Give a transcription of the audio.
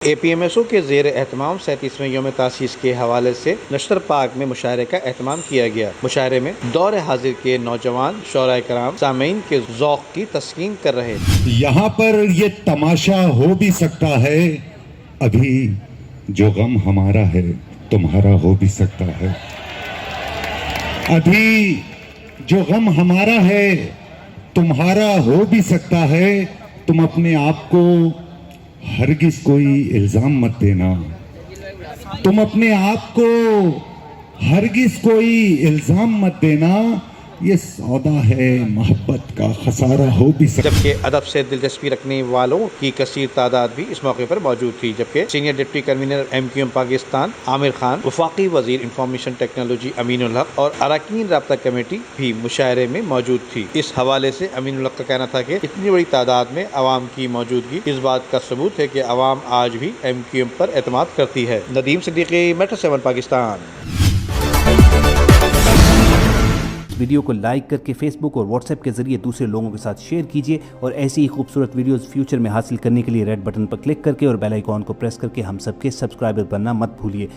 APMSO के ज़ेर एहतमाम 37वें यौम तासीस के हवाले से नश्तर पाक में मुशायरे का एहतमाम किया गया। मुशायरे में दौर हाजिर के नौजवान शौराए कराम सामीन के ज़ौक़ की तस्कीन कर रहे। यहाँ पर ये तमाशा हो भी सकता है, अभी जो गम हमारा है तुम्हारा हो भी सकता है। अभी जो गम हमारा है तुम्हारा हो भी सकता है। तुम अपने आप को हरगिज कोई इल्जाम मत देना, तुम अपने आप को हरगिज कोई इल्जाम मत देना। ये सौदा है मोहब्बत का, खसारा हो भी सकता। जबकि अदब से दिलचस्पी रखने वालों की कसीर तादाद भी इस मौके पर मौजूद थी। जबकि senior deputy convener MQM Pakistan Aamir Khan, वफाकी वजीर इंफॉर्मेशन टेक्नोलॉजी अमीनुल हक और अरकान राब्ता कमेटी भी मुशायरे में मौजूद थी। इस हवाले से अमीनुल हक का कहना था कि इतनी बड़ी तादाद में अवाम की मौजूदगी इस बात का सबूत है कि अवाम आज भी MQM पर एतमाद करती है। नदीम सिद्दीकी, मेट्रो 7 पाकिस्तान। वीडियो को लाइक करके फेसबुक और व्हाट्सएप के जरिए दूसरे लोगों के साथ शेयर कीजिए और ऐसी ही खूबसूरत वीडियोस फ्यूचर में हासिल करने के लिए रेड बटन पर क्लिक करके और बेल आइकॉन को प्रेस करके हम सबके सब्सक्राइबर बनना मत भूलिए।